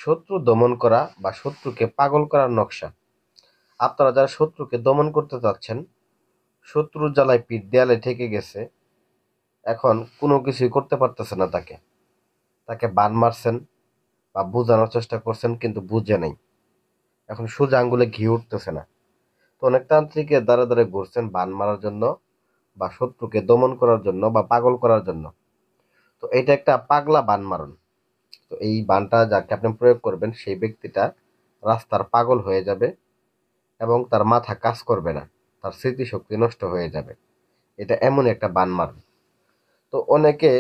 শত্রু দমন করা বা শত্রুকে পাগল করার নকশা। আপনারা যারা শত্রুকে দমন করতে চাচ্ছেন, শত্রুর জ্বালায় পিঠ দেয়ালে ঠেকে গেছে, এখন কোনো কিছুই করতে পারতেছে না, তাকে তাকে বান মারছেন বা বোঝানোর চেষ্টা করছেন কিন্তু বুঝে নেই, এখন সোজা আঙ্গুলে ঘি উঠতেছে না। তো অনেক তান্ত্রিকের দ্বারা দ্বারা ঘুরছেন বান মারার জন্য বা শত্রুকে দমন করার জন্য বা পাগল করার জন্য। তো এটা একটা পাগলা বান মারণ। তো এই বানটা যাকে আপনি প্রয়োগ করবেন সেই ব্যক্তিটা রাস্তার পাগল হয়ে যাবে এবং তার মাথা কাজ করবে না, তার স্মৃতিশক্তি নষ্ট হয়ে যাবে। এটা এমন একটা বান মারণ। তো অনেকে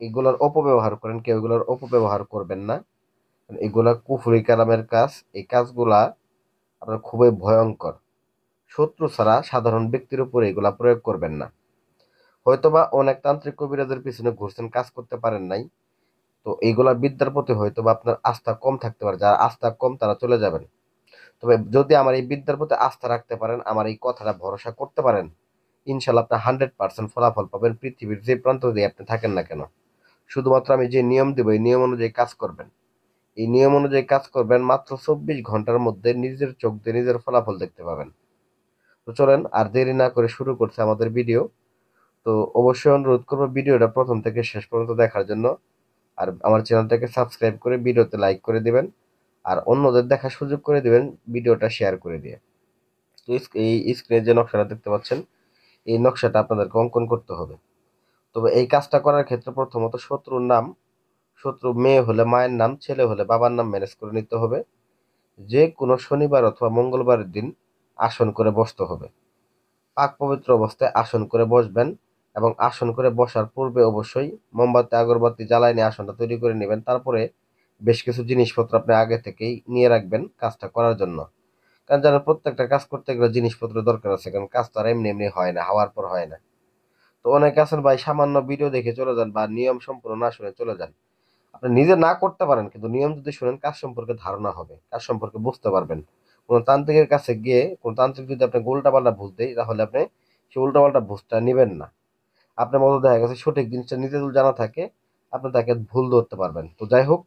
এগুলোর অপব্যবহার করেন, কেউ এগুলোর অপব্যবহার করবেন না। এগুলা কুফরি কালামের কাজ। এই কাজগুলা আপনার খুবই ভয়ঙ্কর। শত্রু ছাড়া সাধারণ ব্যক্তির উপরে এগুলা প্রয়োগ করবেন না। হয়তোবা অনেক তান্ত্রিক কবিরাজের পিছনে ঘুরছেন, কাজ করতে পারেন নাই। তো এইগুলা বিদ্যার প্রতি হয়তোবা আপনার আস্থা কম থাকতে পারে, যারা আস্থা কম তারা চলে যাবেন। তবে যদি আমার এই বিদ্যার প্রতি আস্থা রাখতে পারেন, আমার এই কথাটা ভরসা করতে পারেন, ইনশাল্লাহ আপনি 100% ফলাফল পাবেন, পৃথিবীর যে প্রান্ত দিয়ে আপনি থাকেন না কেন। শুধুমাত্র আমি যে নিয়ম দেবো এই নিয়ম অনুযায়ী কাজ করবেন। এই নিয়ম অনুযায়ী কাজ করবেন, মাত্র 24 ঘন্টার মধ্যে নিজের চোখ দিয়ে নিজের ফলাফল দেখতে পাবেন। তো চলেন আর দেরি না করে শুরু করছে আমাদের ভিডিও। তো অবশ্যই অনুরোধ করবো ভিডিওটা প্রথম থেকে শেষ পর্যন্ত দেখার জন্য। আর আমার চ্যানেলটাকে সাবস্ক্রাইব করে ভিডিওতে লাইক করে দিবেন। আর অন্যদের দেখার সুযোগ করে দিবেন ভিডিওটা শেয়ার করে দিয়ে। তো এই স্ক্রিনে যে নকশাটা দেখতে পাচ্ছেন, এই নকশাটা আপনাদেরকে অঙ্কন করতে হবে। তবে এই কাজটা করার ক্ষেত্রে প্রথমত শত্রুর নাম, শত্রু মেয়ে হলে মায়ের নাম, ছেলে হলে বাবার নাম ম্যানেজ করে নিতে হবে। যে কোনো শনিবার অথবা মঙ্গলবারের দিন আসন করে বসতে হবে। পাক পবিত্র অবস্থায় আসন করে বসবেন এবং আসন করে বসার পূর্বে অবশ্যই মোমবাতি আগরবাতি জ্বালায় নিয়ে আসনটা তৈরি করে নেবেন। তারপরে বেশ কিছু জিনিসপত্র আপনি আগে থেকেই নিয়ে রাখবেন কাজটা করার জন্য। কারণ জানেন প্রত্যেকটা কাজ করতে গেলে জিনিসপত্র দরকার আছে, কারণ কাজ তো আর এমনি এমনি হয় না, হওয়ার পর হয় না। তো অনেকে আছেন ভাই সামান্য ভিডিও দেখে চলে যান বা নিয়ম সম্পূর্ণ না শুনে চলে যান। আপনি নিজে না করতে পারেন কিন্তু নিয়ম যদি শুনেন কাজ সম্পর্কে ধারণা হবে, কাজ সম্পর্কে বুঝতে পারবেন। কোনো তান্ত্রিকের কাছে গিয়ে কোন তান্ত্রিক যদি আপনাকে উল্টাপাল্টা ভুল দেয় তাহলে আপনি সেই উল্টাপাল্টা ভুলটা নেবেন না। আপনার মতো দেখা গেছে সঠিক জিনিসটা নিজে যদি জানা থাকে আপনি তাকে ভুল ধরতে পারবেন। তো যাই হোক,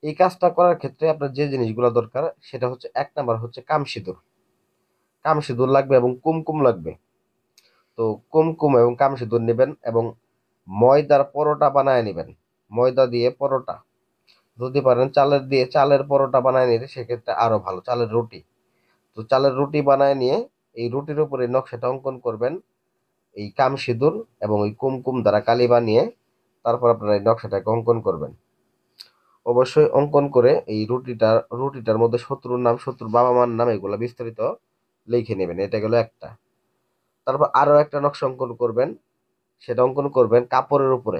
এই কাজটা করার ক্ষেত্রে আপনার যে জিনিসগুলো দরকার সেটা হচ্ছে, এক নাম্বার হচ্ছে কামসিঁদুর। কামসিঁদুর লাগবে এবং কুমকুম লাগবে। তো কুমকুম এবং কামসিঁদুর নেবেন এবং ময়দার পরোটা বানায় নেবেন। ময়দা দিয়ে পরোটা, যদি পারেন চালের দিয়ে চালের পরোটা বানায় নিতে সেক্ষেত্রে আরো ভালো, চালের রুটি। তো চালের রুটি বানায় নিয়ে এই রুটির উপরে নকশাটা অঙ্কন করবেন এই কামসিঁদুর এবং ওই কুমকুম দ্বারা কালি বানিয়ে। তারপর আপনারা এই নকশাটাকে অঙ্কন করবেন। অবশ্যই অঙ্কন করে এই রুটিটার মধ্যে শত্রুর নাম, শত্রুর বাবা মার নাম এগুলো বিস্তারিত লিখে নেবেন। এটা গেল একটা। তারপর আরো একটা নকশা অঙ্কন করবেন। সেটা অঙ্কন করবেন কাপড়ের উপরে।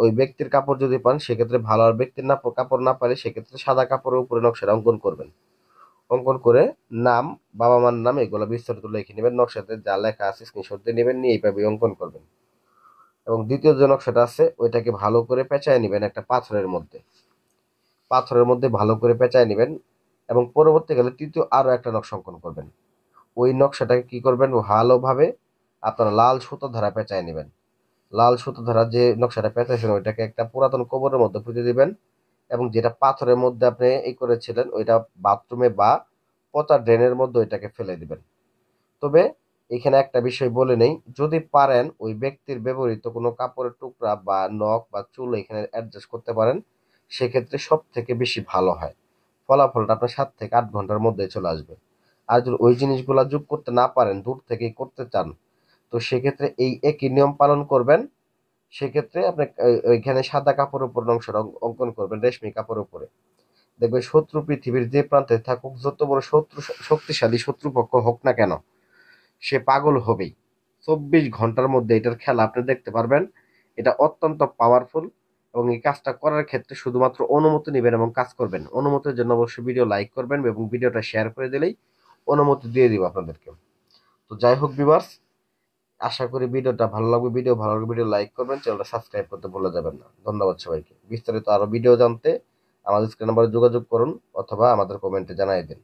ওই ব্যক্তির কাপড় যদি পান সেক্ষেত্রে ভালো, আর ব্যক্তির না কাপড় না পারে সেক্ষেত্রে সাদা কাপড়ের উপরে নকশাটা অঙ্কন করবেন। অঙ্কন করে নাম, বাবা মার নাম এগুলো বিস্তারিত লিখে নেবেন। নকশাতে যা লেখা আছে স্ক্রিনশট দিয়ে নেবেন, নিয়ে এইভাবে অঙ্কন করবেন। এবং দ্বিতীয় যে নকশাটা আছে ওইটাকে ভালো করে পেঁচায় নেবেন একটা পাথরের মধ্যে। পাথরের মধ্যে ভালো করে পেঁচায় নেবেন এবং পরবর্তীকালে তৃতীয় আরো একটা নকশা অঙ্কন করবেন। ওই নকশাটাকে কি করবেন, ভালোভাবে আপনারা লাল সুতো ধারা পেঁচায় নেবেন। লাল সুতো ধারা যে নকশাটা পেঁচাইছেন ওইটাকে একটা পুরাতন কবরের মধ্যে পুঁতে দিবেন। এবং যেটা পাথরের মধ্যে আপনি এই করেছিলেন ওইটা বাথরুমে বা পচা ড্রেনের মধ্যে ওইটাকে ফেলে দিবেন। তবে এখানে একটা বিষয় বলে নেই, যদি পারেন ওই ব্যক্তির ব্যবহৃত কোনো কাপড়ের টুকরা বা নখ বা চুল এখানে অ্যাডজাস্ট করতে পারেন, সেক্ষেত্রে সব থেকে বেশি ভালো হয়। ফলাফলটা আপনার 7 থেকে 8 ঘন্টার মধ্যে চলে আসবে। আর যদি ওই জিনিসগুলো যোগ করতে না পারেন, দূর থেকেই করতে চান, তো সেক্ষেত্রে এই একই নিয়ম পালন করবেন। সেক্ষেত্রে আপনি ওইখানে সাদা কাপড়ের উপর অংশটা অঙ্কন করবেন, রেশমি কাপড়ের উপরে। দেখবেন শত্রু পৃথিবীর যে প্রান্তে থাকুক, যত বড় শত্রু, শক্তিশালী শত্রুপক্ষ হোক না কেন, সে পাগল হবেই। 24 ঘন্টার মধ্যে এটার খেলা আপনি দেখতে পারবেন। এটা অত্যন্ত পাওয়ারফুল। এবং এই কাজটা করার ক্ষেত্রে শুধুমাত্র অনুমতি নেবেন এবং কাজ করবেন। অনুমতির জন্য অবশ্যই ভিডিও লাইক করবেন এবং ভিডিওটা শেয়ার করে দিলেই অনুমতি দিয়ে দিব আপনাদেরকে। তো যাই হোক ভিউয়ার্স, আশা করি ভিডিওটা ভালো লাগবে। ভিডিও ভালো লাগবে ভিডিও লাইক করবেন, চ্যানেলটা সাবস্ক্রাইব করতে ভুলে যাবেন না। ধন্যবাদ সবাইকে। বিস্তারিত আরো ভিডিও জানতে আমাদের স্ক্রিন নাম্বারে যোগাযোগ করুন অথবা আমাদের কমেন্টে জানিয়ে দিন।